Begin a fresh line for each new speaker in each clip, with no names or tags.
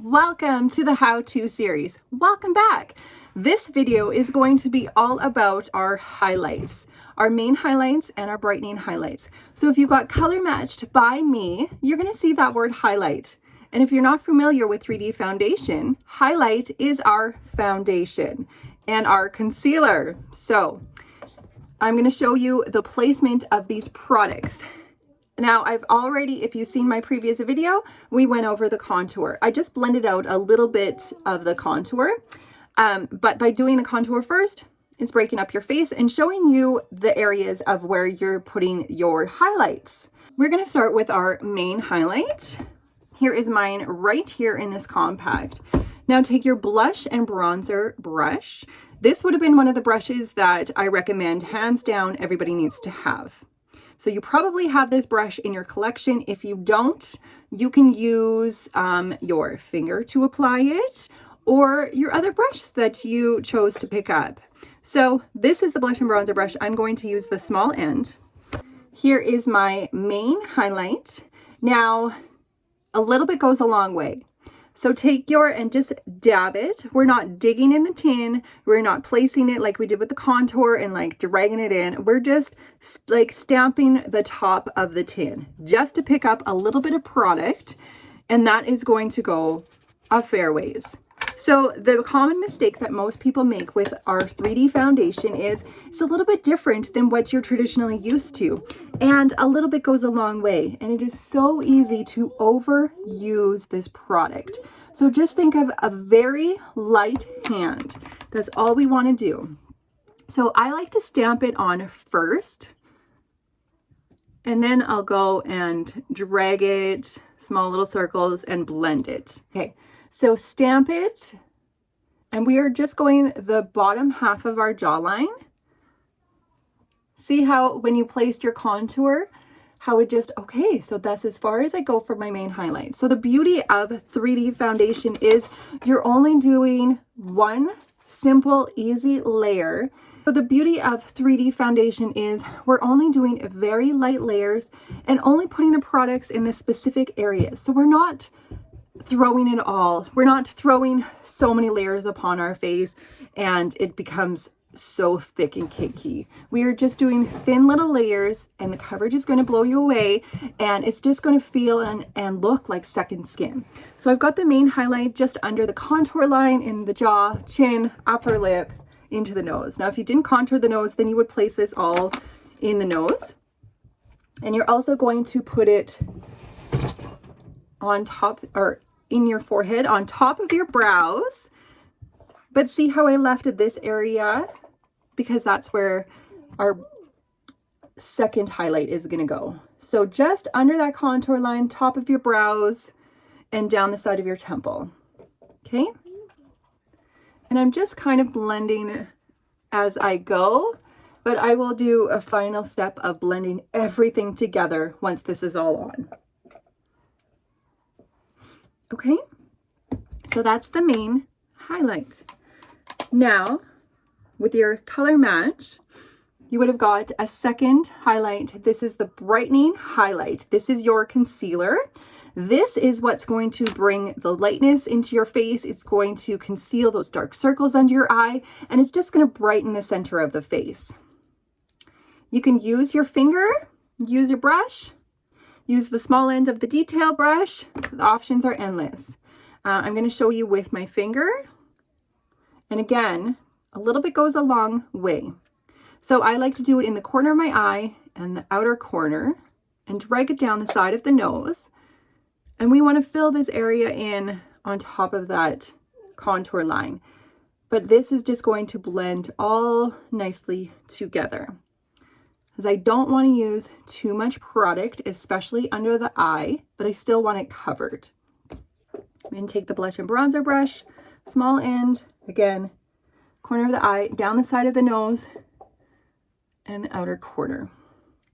Welcome to the how-to series. Welcome back. This video is going to be all about our highlights, our main highlights and our brightening highlights. So if you got color matched by me, you're going to see that word highlight. And if you're not familiar with 3D foundation, highlight is our foundation and our concealer. So I'm going to show you the placement of these products. Now I've already, if you've seen my previous video, we went over the contour. I just blended out a little bit of the contour, but by doing the contour first, it's breaking up your face and showing you the areas of where you're putting your highlights. We're going to start with our main highlight. Here is mine right here in this compact. Now take your blush and bronzer brush. This would have been one of the brushes that I recommend, hands down, everybody needs to have. So you probably have this brush in your collection. If you don't, you can use your finger to apply it or your other brush that you chose to pick up. So this is the blush and bronzer brush. I'm going to use the small end. Here is my main highlight. Now, a little bit goes a long way. So take your and just dab it. We're not digging in the tin. We're not placing it like we did with the contour and like dragging it in. We're just like stamping the top of the tin just to pick up a little bit of product. And that is going to go a fair ways. So the common mistake that most people make with our 3D foundation is it's a little bit different than what you're traditionally used to. And a little bit goes a long way. And it is so easy to overuse this product. So just think of a very light hand. That's all we want to do. So I like to stamp it on first. And then I'll go and drag it, small little circles, and blend it. Okay. So stamp it, and we are just going the bottom half of our jawline. See how when you placed your contour, how it just, okay, so that's as far as I go for my main highlight. So the beauty of 3D foundation is you're only doing one simple, easy layer. So the beauty of 3D foundation is we're only doing very light layers and only putting the products in the specific areas. So we're not throwing it all. We're not throwing so many layers upon our face and it becomes so thick and cakey. We are just doing thin little layers and the coverage is going to blow you away and it's just going to feel and look like second skin. So I've got the main highlight just under the contour line in the jaw, chin, upper lip, into the nose. Now if you didn't contour the nose, then you would place this all in the nose. And you're also going to put it on top or in your forehead, on top of your brows. But see how I left this area? Because that's where our second highlight is going to go. So just under that contour line, top of your brows, and down the side of your temple. Okay? And I'm just kind of blending as I go, but I will do a final step of blending everything together once this is all on. Okay, so that's the main highlight. Now, with your color match, you would have got a second highlight. This is the brightening highlight. This is your concealer. This is what's going to bring the lightness into your face. It's going to conceal those dark circles under your eye, and it's just going to brighten the center of the face. You can use your finger, use your brush, use the small end of the detail brush. The options are endless. I'm going to show you with my finger. And again, a little bit goes a long way. So I like to do it in the corner of my eye and the outer corner and drag it down the side of the nose. And we want to fill this area in on top of that contour line. But this is just going to blend all nicely together, because I don't want to use too much product, especially under the eye, but I still want it covered. I'm going to take the blush and bronzer brush, small end, again, corner of the eye, down the side of the nose, and the outer corner.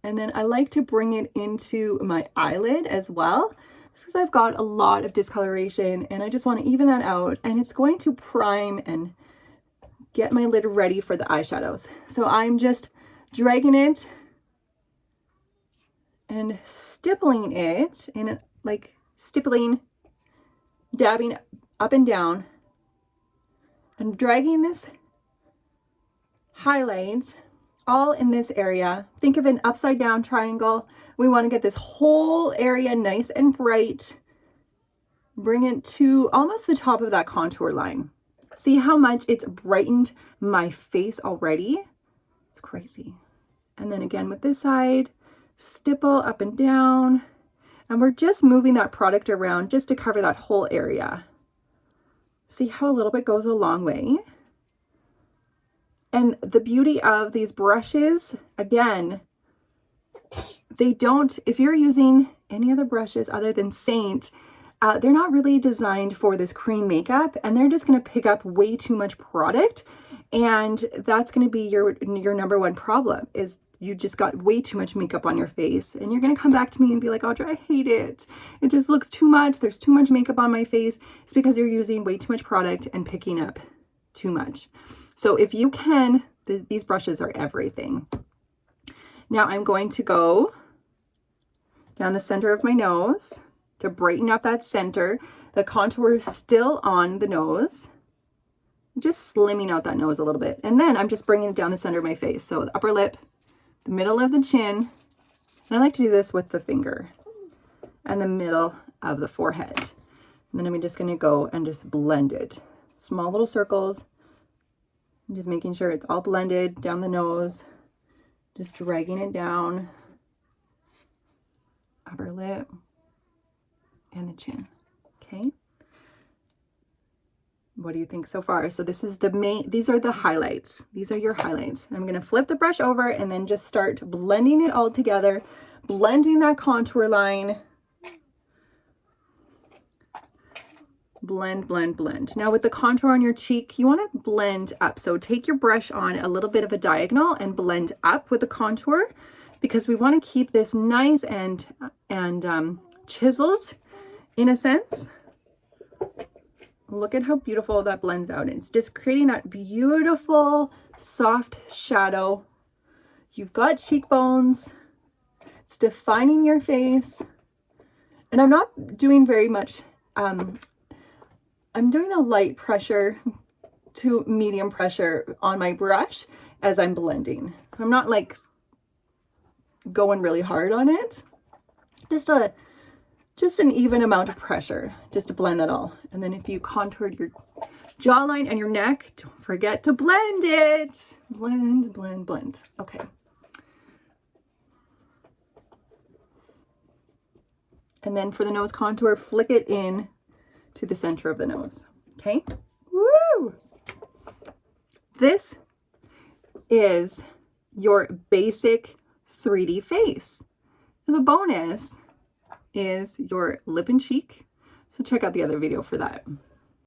And then I like to bring it into my eyelid as well, because I've got a lot of discoloration and I just want to even that out, and it's going to prime and get my lid ready for the eyeshadows. So I'm just dragging it and stippling it in like stippling, dabbing up and down. I'm dragging this highlight all in this area. Think of an upside down triangle. We want to get this whole area nice and bright. Bring it to almost the top of that contour line. See how much it's brightened my face already? It's crazy. And then again with this side, stipple up and down. And we're just moving that product around just to cover that whole area. See how a little bit goes a long way? And the beauty of these brushes, again, they don't, if you're using any other brushes other than Seint, they're not really designed for this cream makeup, and they're just going to pick up way too much product. And that's going to be your number one problem, is you just got way too much makeup on your face. And you're going to come back to me and be like, Audra, I hate it. It just looks too much. There's too much makeup on my face. It's because you're using way too much product and picking up too much. So if you can, these brushes are everything. Now I'm going to go down the center of my nose to brighten up that center. The contour is still on the nose. Just slimming out that nose a little bit. And then I'm just bringing it down the center of my face. So the upper lip, the middle of the chin. And I like to do this with the finger. And the middle of the forehead. And then I'm just going to go and just blend it. Small little circles. I'm just making sure it's all blended down the nose. Just dragging it down. Upper lip. And the chin. Okay. What do you think so far? So this is the main, these are the highlights. These are your highlights. I'm going to flip the brush over and then just start blending it all together, blending that contour line. Blend, blend, blend. Now with the contour on your cheek, you want to blend up. So take your brush on a little bit of a diagonal and blend up with the contour, because we want to keep this nice and chiseled in a sense. Look at how beautiful that blends out. It's just creating that beautiful soft shadow. You've got cheekbones. It's defining your face. And I'm not doing very much, I'm doing a light pressure to medium pressure on my brush as I'm blending. I'm not like going really hard on it. Just an even amount of pressure just to blend that all. And then if you contoured your jawline and your neck, don't forget to blend it. Blend, blend, blend. Okay. And then for the nose contour, flick it in to the center of the nose. Okay. Woo! This is your basic 3D face. And the bonus is your lip and cheek. So check out the other video for that.